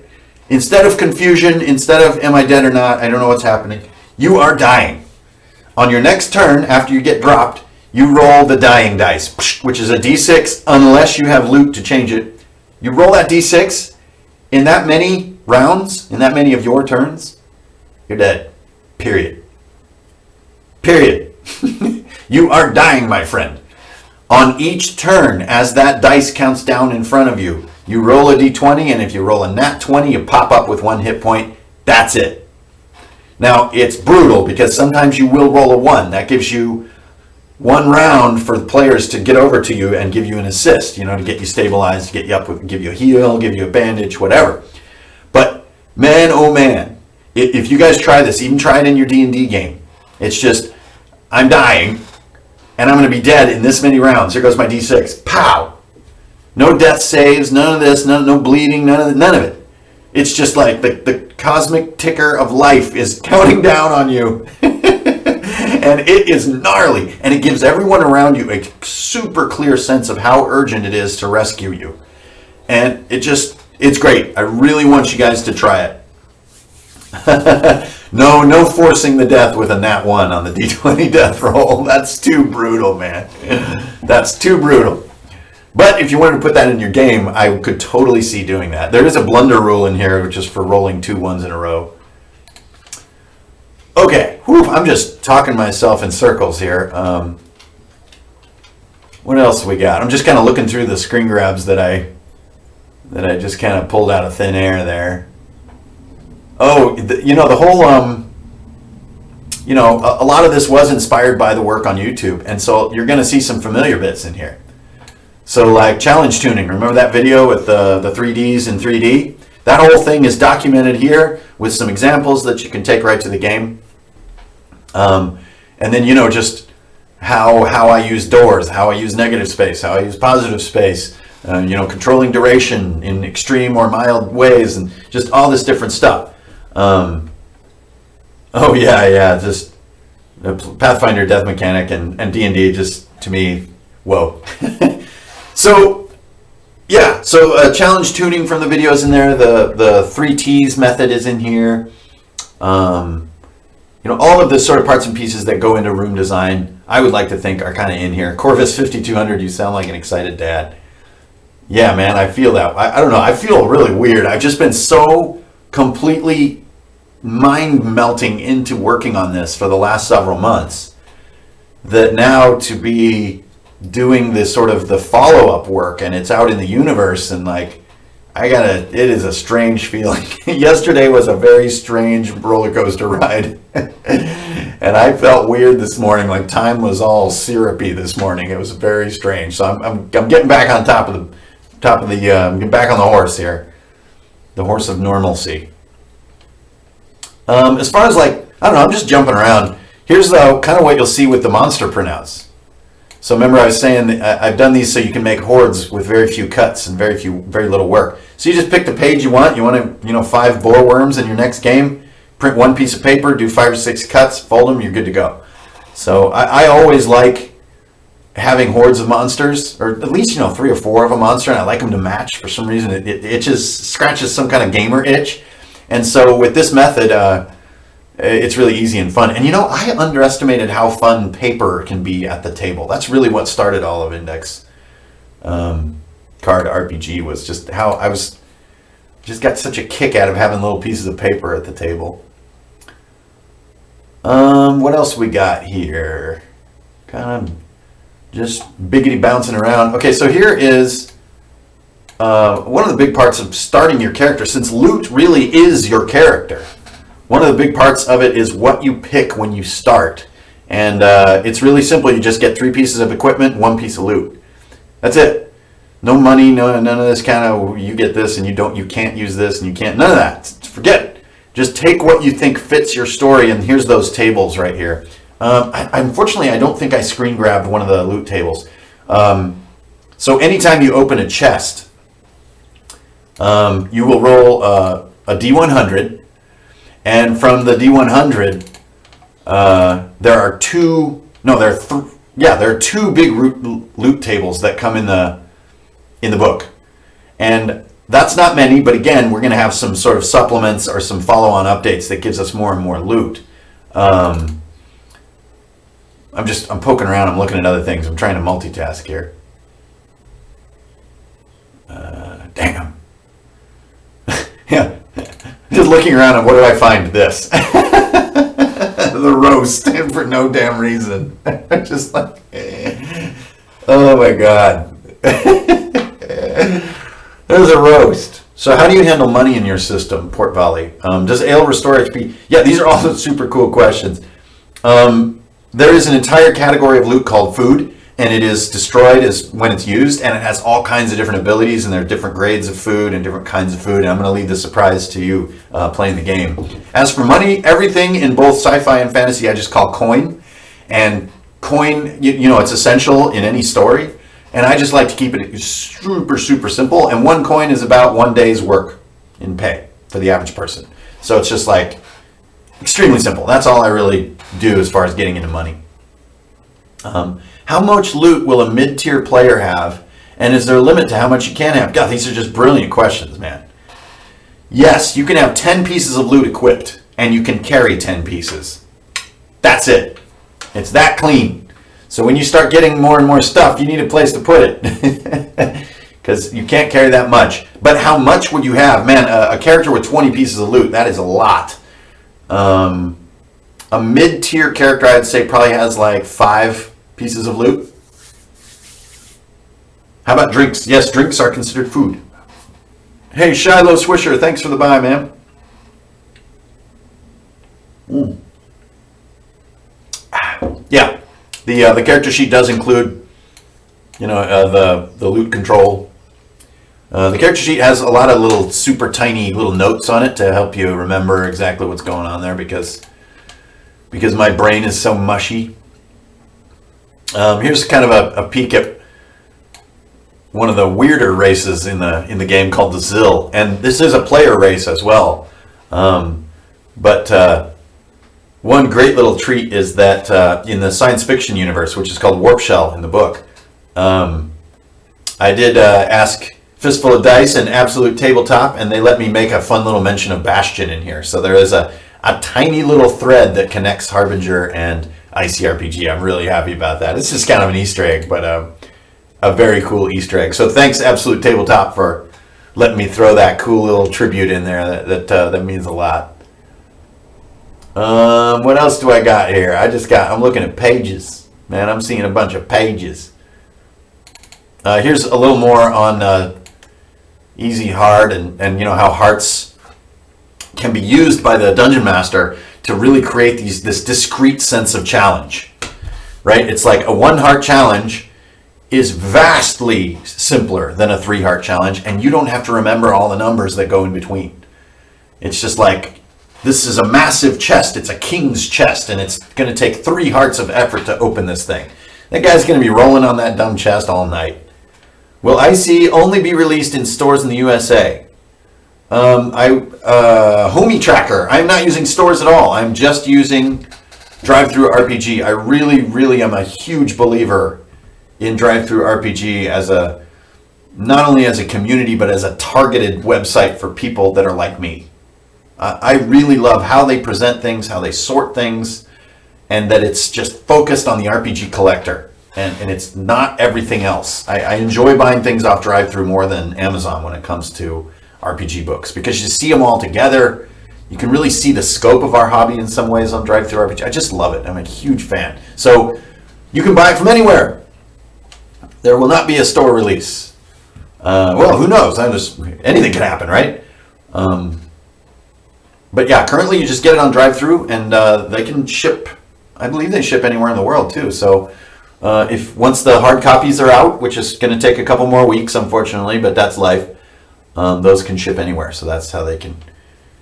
Instead of confusion, instead of am I dead or not, I don't know what's happening, you are dying. On your next turn, after you get dropped, you roll the dying dice, which is a d6 unless you have loot to change it. You roll that d6. In that many rounds, in that many of your turns, you're dead. Period. Period. You are dying, my friend. On each turn, as that dice counts down in front of you, you roll a d20, and if you roll a nat 20, you pop up with 1 hit point. That's it. Now, it's brutal because sometimes you will roll a 1. That gives you 1 round for the players to get over to you and give you an assist, you know, to get you stabilized, to get you up, with, give you a heal, give you a bandage, whatever. But man, oh man, if you guys try this, even try it in your D&D game. It's just, I'm dying, and I'm going to be dead in this many rounds. Here goes my d6. Pow! No death saves, none of this, no bleeding, none of it. It's just like the cosmic ticker of life is counting down on you. And it is gnarly. And it gives everyone around you a super clear sense of how urgent it is to rescue you. And it's great. I really want you guys to try it. No forcing the death with a nat 1 on the d20 death roll. That's too brutal, man. That's too brutal. But if you wanted to put that in your game, I could totally see doing that. There is a blunder rule in here, which is for rolling 2 1s in a row. Okay, whew, I'm just talking myself in circles here. What else we got? I'm just kind of looking through the screen grabs that I just kind of pulled out of thin air there. Oh, the whole, a lot of this was inspired by the work on YouTube, and so you're going to see some familiar bits in here. So like challenge tuning, remember that video with the 3Ds in 3D? That whole thing is documented here with some examples that you can take right to the game. And then, just how I use doors, how I use negative space, how I use positive space, controlling duration in extreme or mild ways, and just all this different stuff. Oh yeah, just Pathfinder death mechanic and D&D, just to me, whoa. So challenge tuning from the videos in there. The 3Ts method is in here. All of the sort of parts and pieces that go into room design, I would like to think are kind of in here. Corvus 5200, you sound like an excited dad. Yeah, man, I feel that. I don't know. I feel really weird. I've just been so completely mind-melting into working on this for the last several months that now to be doing this sort of the follow-up work, and it's out in the universe, and like it is a strange feeling. Yesterday was a very strange roller coaster ride. And I felt weird this morning, like time was all syrupy this morning. It was very strange. So I'm getting back on top of the I'm getting back on the horse here. The horse of normalcy. As far as I don't know, I'm just jumping around. Here's kind of what you'll see with the monster printouts. So remember I was saying that I've done these so you can make hordes with very few cuts and very little work. So you just pick the page you want. You want to, 5 boar worms in your next game. Print 1 piece of paper, do 5 or 6 cuts, fold them, you're good to go. So I always like having hordes of monsters, or at least 3 or 4 of a monster, and I like them to match. For some reason it scratches some kind of gamer itch. And so with this method, it's really easy and fun. And I underestimated how fun paper can be at the table. That's really what started all of Index Card RPG, was just how I just got such a kick out of having little pieces of paper at the table. What else we got here? Kind of just biggity bouncing around. Okay, so here is one of the big parts of starting your character, since loot really is your character. One of the big parts of it is what you pick when you start. And it's really simple. You just get 3 pieces of equipment, 1 piece of loot. That's it. No money, none of this kind of, you get this and you can't use this and you can't, none of that. Forget it. Just take what you think fits your story, and here's those tables right here. Unfortunately, I don't think I screen grabbed one of the loot tables. So anytime you open a chest, you will roll a D100, and from the D100, there are 2 big loot tables that come in the book. And that's not many, but again, we're going to have some sort of supplements or some follow-on updates that gives us more and more loot. I'm poking around. I'm looking at other things. I'm trying to multitask here. Damn. Yeah. Just looking around and what do I find? This. The roast for no damn reason. Just like, oh my God. There's a roast. So how do you handle money in your system, Port Valley? Does ale restore HP? Yeah, these are all super cool questions. There is an entire category of loot called food, and it is destroyed when it's used, and it has all kinds of different abilities, and there are different grades of food and different kinds of food, and I'm going to leave the surprise to you playing the game. As for money, everything in both sci-fi and fantasy I just call coin, and coin, you know, it's essential in any story, and I just like to keep it super, super simple, and 1 coin is about 1 day's work in pay for the average person. So it's just like extremely simple. That's all I really do as far as getting into money. How much loot will a mid-tier player have, and is there a limit to how much you can have? God, these are just brilliant questions, man. Yes, you can have 10 pieces of loot equipped, and you can carry 10 pieces. That's it. It's that clean. So when you start getting more and more stuff, you need a place to put it. Because you can't carry that much. But how much would you have? Man, a character with 20 pieces of loot, that is a lot. A mid-tier character, I'd say, probably has like 5 pieces of loot. How about drinks? Yes, drinks are considered food. Hey, Shiloh Swisher, thanks for the buy, man. Yeah, the character sheet does include, you know, the loot control. The character sheet has a lot of little super tiny little notes on it to help you remember exactly what's going on there because my brain is so mushy. Here's kind of a peek at one of the weirder races in the game called the Zill, and this is a player race as well. But one great little treat is that in the science fiction universe, which is called Warp Shell in the book, I did ask Fistful of Dice and Absolute Tabletop, and they let me make a fun little mention of Bastion in here. So there is a tiny little thread that connects Harbinger and ICRPG. I'm really happy about that. It's just kind of an Easter egg, but a very cool Easter egg. So thanks, Absolute Tabletop, for letting me throw that cool little tribute in there. That means a lot. What else do I got here? I'm looking at pages. Man, I'm seeing a bunch of pages. Here's a little more on easy, hard, and you know how hearts can be used by the dungeon master to really create this discrete sense of challenge, right? It's like a 1 heart challenge is vastly simpler than a 3 heart challenge, and you don't have to remember all the numbers that go in between. It's just like, this is a massive chest. It's a king's chest, and it's going to take 3 hearts of effort to open this thing. That guy's going to be rolling on that dumb chest all night. Will IC only be released in stores in the USA? Homie Tracker. I'm not using stores at all. I'm just using DriveThruRPG. I really, really am a huge believer in DriveThruRPG as not only as a community, but as a targeted website for people that are like me. I really love how they present things, how they sort things, and that it's just focused on the RPG collector. And it's not everything else. I enjoy buying things off DriveThru more than Amazon when it comes to RPG books, because you see them all together. You can really see the scope of our hobby in some ways on DriveThruRPG. I just love it. I'm a huge fan. So you can buy it from anywhere. There will not be a store release. Well, who knows? Anything can happen, right? But yeah, currently you just get it on DriveThru, and they can ship. I believe they ship anywhere in the world too. So once the hard copies are out, which is going to take a couple more weeks, unfortunately, but that's life. Those can ship anywhere, so that's how they can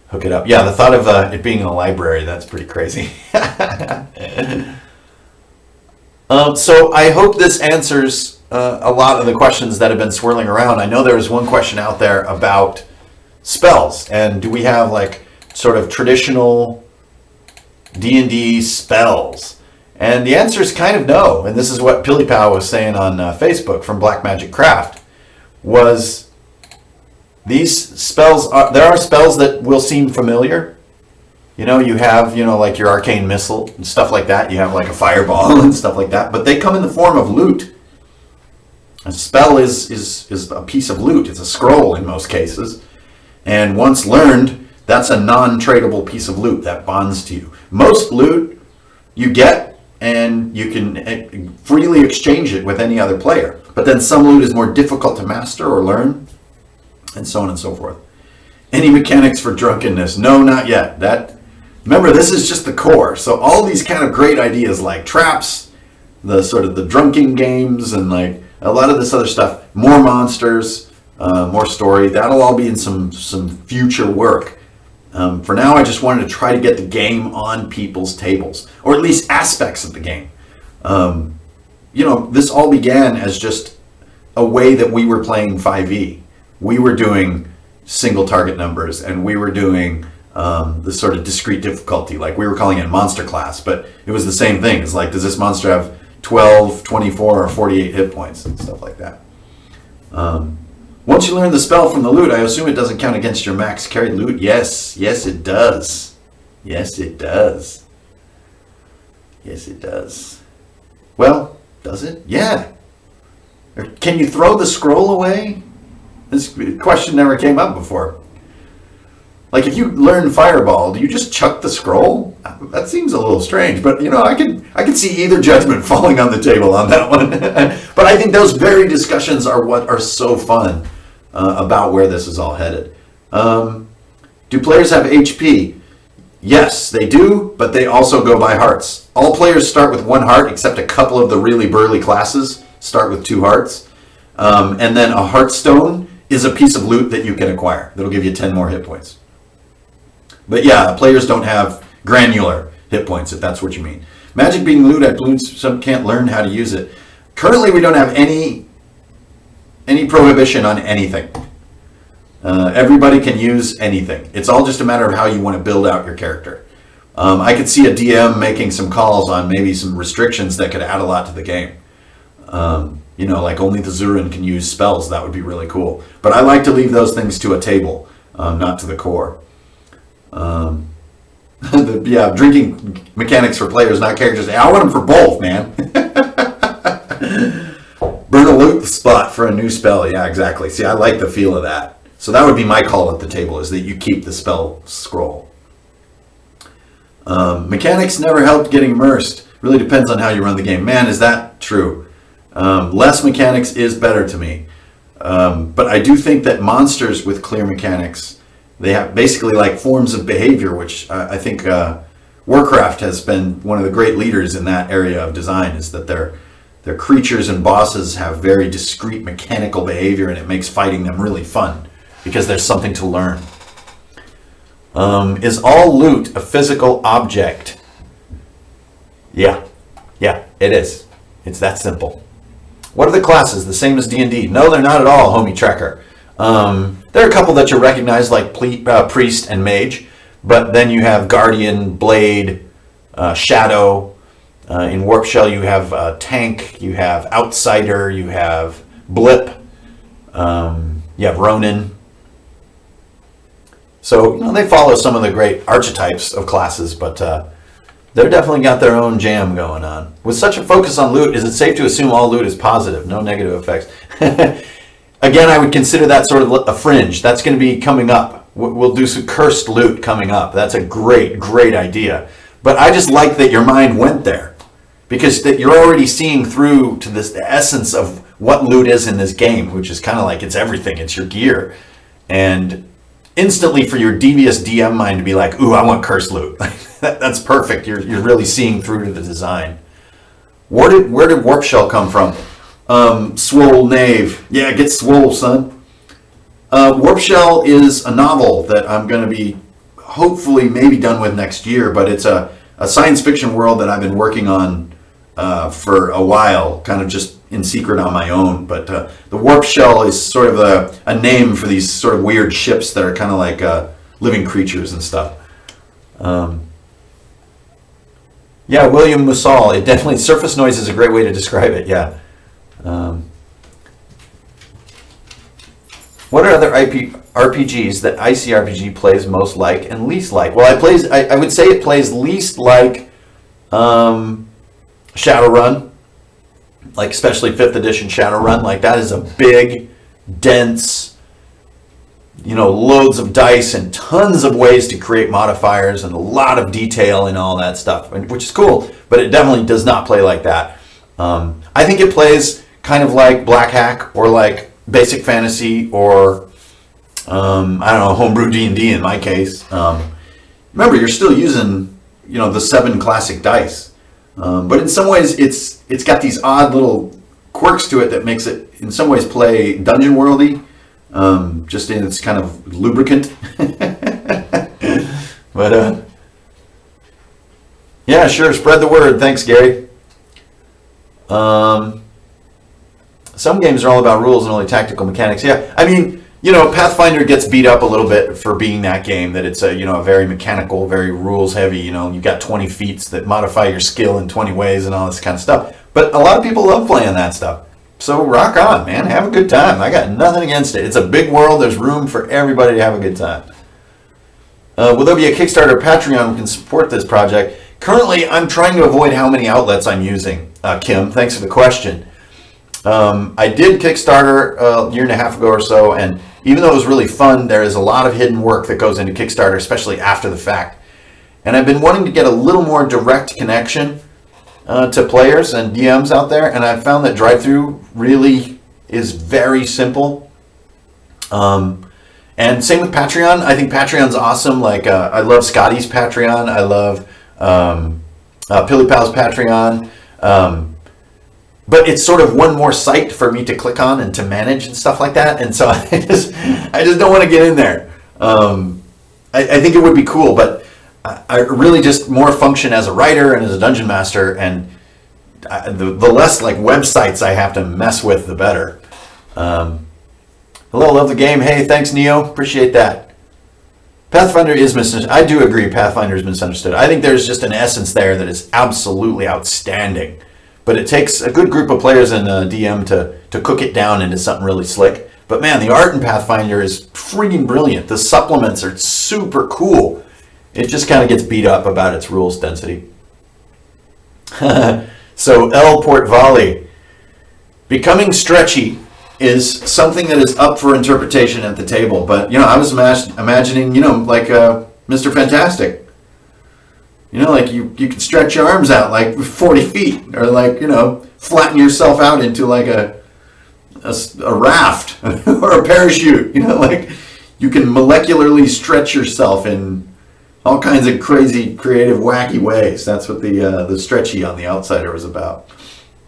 hook it up. Yeah, the thought of it being in a library, that's pretty crazy. So I hope this answers a lot of the questions that have been swirling around. I know there was one question out there about spells, and do we have like sort of traditional D&D spells? And the answer is kind of no, and this is what PillyPow was saying on Facebook from Black Magic Craft, was these spells, there are spells that will seem familiar, You know, you have, you know, like your arcane missile and stuff like that. You have like a fireball and stuff like that. But they come in the form of loot. A spell is a piece of loot. It's a scroll in most cases. And once learned, that's a non-tradable piece of loot that bonds to you. Most loot you get and you can freely exchange it with any other player. But then some loot is more difficult to master or learn, and so on and so forth. Any mechanics for drunkenness? No, not yet. Remember, this is just the core. So all these kind of great ideas like traps, the sort of the drunken games, and like a lot of this other stuff, more monsters, more story, that'll all be in some future work. For now, I just wanted to try to get the game on people's tables, or at least aspects of the game. You know, this all began as just a way that we were playing 5e. We were doing single target numbers, and we were doing the sort of discrete difficulty, like we were calling it monster class, but it was the same thing. It's like, does this monster have 12, 24, or 48 hit points and stuff like that. Once you learn the spell from the loot, I assume it doesn't count against your max carried loot? Yes, yes it does. Yes it does. Yes it does. Well, does it? Yeah. Or can you throw the scroll away? This question never came up before. Like, if you learn Fireball, do you just chuck the scroll? That seems a little strange, but you know, I could see either judgment falling on the table on that one. But I think those very discussions are what are so fun about where this is all headed. Do players have HP? Yes, they do, but they also go by hearts. All players start with 1 heart, except a couple of the really burly classes start with 2 hearts. And then a heartstone is a piece of loot that you can acquire. That'll give you 10 more hit points. But yeah, players don't have granular hit points, if that's what you mean. Magic being loot, I believe some can't learn how to use it. Currently, we don't have any prohibition on anything. Everybody can use anything. It's all just a matter of how you want to build out your character. I could see a DM making some calls on maybe some restrictions that could add a lot to the game. You know, like only the Zurin can use spells. That would be really cool. But I like to leave those things to a table, not to the core. Yeah, drinking mechanics for players, not characters. I want them for both, man. Burn a loot spot for a new spell. Yeah, exactly. See, I like the feel of that. So that would be my call at the table, is that you keep the spell scroll. Mechanics never helped getting immersed. Really depends on how you run the game. Man, is that true? Less mechanics is better to me. But I do think that monsters with clear mechanics, they have basically like forms of behavior, which I think Warcraft has been one of the great leaders in that area of design, is that their creatures and bosses have very discrete mechanical behavior, and it makes fighting them really fun because there's something to learn. Is all loot a physical object? Yeah, it is. It's that simple. What are the classes? The same as D&D? No, they're not at all, homie Trekker. There are a couple that you recognize, like Priest and Mage, but then you have Guardian, Blade, Shadow. In Warp Shell you have Tank, you have Outsider, you have Blip, you have Ronin. So, you know, they follow some of the great archetypes of classes, but they're definitely got their own jam going on. With such a focus on loot, is it safe to assume all loot is positive? No negative effects. Again, I would consider that sort of a fringe. That's going to be coming up. We'll do some cursed loot coming up. That's a great, great idea. But I just like that your mind went there, because that you're already seeing through to this, the essence of what loot is in this game, which is kind of like it's everything. It's your gear. And instantly for your devious DM mind to be like, ooh, I want cursed loot. That's perfect. You're really seeing through to the design. Where did Warp Shell come from? Swole Knave. Yeah, get swole, son. Warp Shell is a novel that I'm going to be hopefully maybe done with next year, but it's a science fiction world that I've been working on for a while, kind of just in secret on my own. But the Warp Shell is sort of a name for these sort of weird ships that are kind of like living creatures and stuff. Yeah, William Musal. It definitely, surface noise is a great way to describe it. Yeah. What are other RPGs that ICRPG plays most like and least like? Well, I would say it plays least like Shadowrun, like especially 5th edition Shadowrun. Like that is a big, dense, loads of dice and tons of ways to create modifiers and a lot of detail and all that stuff, which is cool, but it definitely does not play like that. I think it plays kind of like Black Hack or like Basic Fantasy or I don't know, homebrew D&D in my case. Remember, you're still using the 7 classic dice, but in some ways it's got these odd little quirks to it that makes it in some ways play dungeon worldy, just in its kind of lubricant. But yeah, sure, spread the word. Thanks, Gary. Some games are all about rules and only tactical mechanics. Yeah, I mean, Pathfinder gets beat up a little bit for being that game, that it's a very mechanical, very rules heavy. You've got 20 feats that modify your skill in 20 ways and all this kind of stuff. But a lot of people love playing that stuff. So rock on, man. Have a good time. I got nothing against it. It's a big world. There's room for everybody to have a good time. Will there be a Kickstarter or Patreon who can support this project? Currently, I'm trying to avoid how many outlets I'm using. Kim, thanks for the question. I did Kickstarter a year and a half ago or so, and even though it was really fun, there is a lot of hidden work that goes into Kickstarter, especially after the fact. And I've been wanting to get a little more direct connection to players and DMs out there, and I've found that drive-through really is very simple. And same with Patreon. I think Patreon's awesome. Like I love Scotty's Patreon. I love Pilly Pal's Patreon. But it's sort of one more site for me to click on and to manage and stuff like that. And so I just don't want to get in there. I think it would be cool, but I really just more function as a writer and as a dungeon master, and the less like websites I have to mess with, the better. Hello, love the game. Hey, thanks, Neo. Appreciate that. Pathfinder is misunderstood. I do agree Pathfinder is misunderstood. I think there's just an essence there that is absolutely outstanding. But it takes a good group of players and a DM to cook it down into something really slick. But man, the art in Pathfinder is freaking brilliant. The supplements are super cool. It just kind of gets beat up about its rules density. So L. Port Volley. Becoming stretchy is something that is up for interpretation at the table. But, I was imagining, like Mr. Fantastic. Like you can stretch your arms out like 40 feet, or like, flatten yourself out into like a raft or a parachute. Like you can molecularly stretch yourself in all kinds of crazy, creative, wacky ways. That's what the stretchy on The Outsider was about.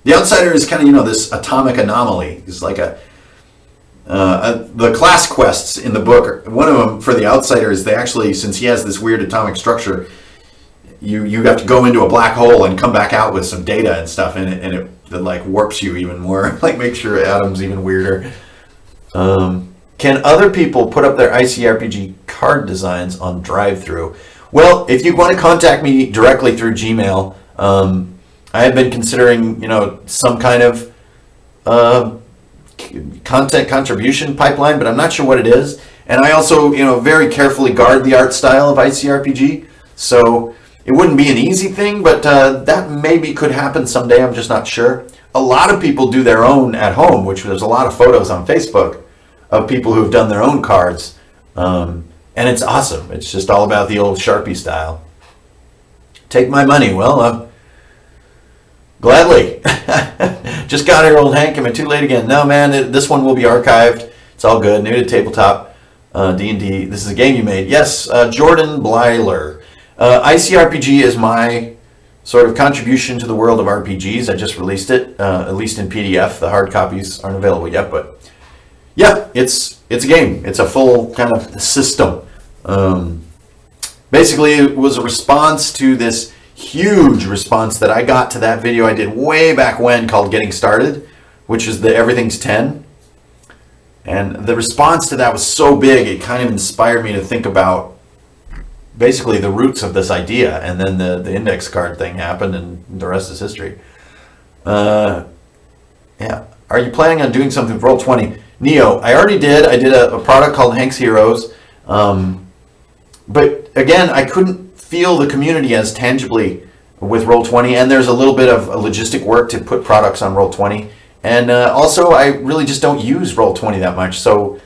The Outsider is kind of, this atomic anomaly. It's like the class quests in the book, one of them for The Outsider is they actually, since he has this weird atomic structure, you have to go into a black hole and come back out with some data and stuff in it, and it like warps you even more, like makes your atoms even weirder. Can other people put up their ICRPG card designs on drive-through? Well, if you want to contact me directly through Gmail, I have been considering, some kind of content contribution pipeline, but I'm not sure what it is. And I also, very carefully guard the art style of ICRPG, so it wouldn't be an easy thing, but that maybe could happen someday. I'm just not sure. A lot of people do their own at home, which there's a lot of photos on Facebook of people who've done their own cards. And it's awesome. It's just all about the old Sharpie style. Take my money. Well, gladly. Just got here, old Hank. Am I too late again? No, man. This one will be archived. It's all good. New to tabletop. D&D. This is a game you made. Yes, Jordan Blyler. ICRPG is my sort of contribution to the world of RPGs. I just released it, at least in PDF. The hard copies aren't available yet, but yeah, it's a game. It's a full kind of system. Basically, it was a response to this huge response that I got to that video I did way back when called Getting Started, which is the Everything's 10. And the response to that was so big, it kind of inspired me to think about basically the roots of this idea, and then the index card thing happened, and the rest is history. Yeah. Are you planning on doing something for Roll20? Neo, I already did. I did a product called Hank's Heroes. But again, I couldn't feel the community as tangibly with Roll20, and there's a little bit of logistic work to put products on Roll20. And also, I really just don't use Roll20 that much. So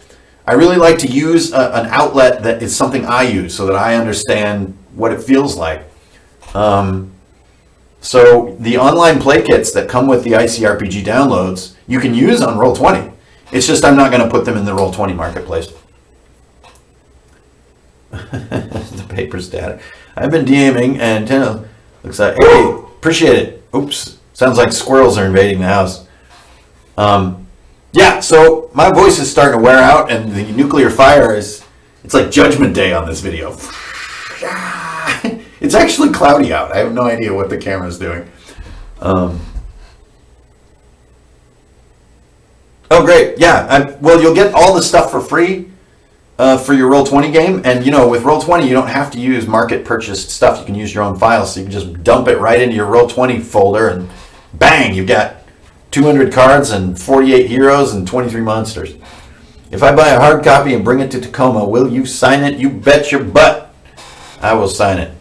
I really like to use an outlet that is something I use so that I understand what it feels like. So the online play kits that come with the ICRPG downloads, you can use on Roll20. It's just I'm not going to put them in the Roll20 marketplace. The paper static. I've been DMing and looks like, hey, appreciate it. Oops, sounds like squirrels are invading the house. Yeah, so my voice is starting to wear out, and the nuclear fire it's like Judgment Day on this video. It's actually cloudy out. I have no idea what the camera's doing. Oh, great. Yeah, well, you'll get all the stuff for free for your Roll20 game. And, you know, with Roll20, you don't have to use market purchased stuff. You can use your own files. So you can just dump it right into your Roll20 folder, and bang, you've got 200 cards and 48 heroes and 23 monsters. If I buy a hard copy and bring it to Tacoma, will you sign it? You bet your butt I will sign it.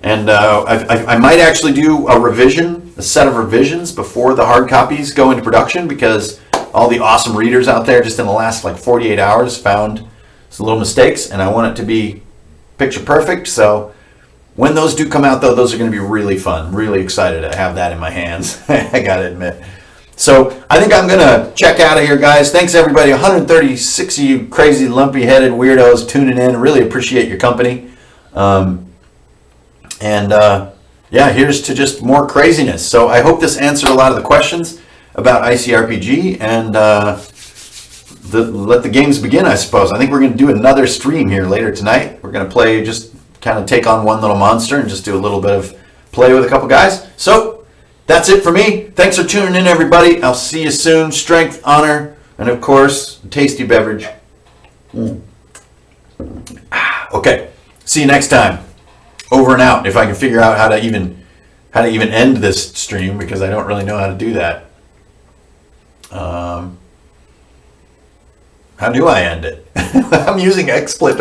And I might actually do a set of revisions before the hard copies go into production, because all the awesome readers out there just in the last like 48 hours found some little mistakes, and I want it to be picture perfect. So when those do come out, though, those are going to be really fun. Really excited to have that in my hands. I got to admit. So I think I'm going to check out of here, guys. Thanks, everybody. 136 of you crazy, lumpy-headed weirdos tuning in. Really appreciate your company. Yeah, here's to just more craziness. So I hope this answered a lot of the questions about ICRPG, and let the games begin, I suppose. I think we're going to do another stream here later tonight. We're going to play, just kind of take on one little monster and just do a little bit of play with a couple guys. So that's it for me. Thanks for tuning in, everybody. I'll see you soon. Strength, honor, and of course, a tasty beverage. Okay, see you next time. Over and out. If I can figure out how to even end this stream, because I don't really know how to do that. How do I end it? I'm using XSplit.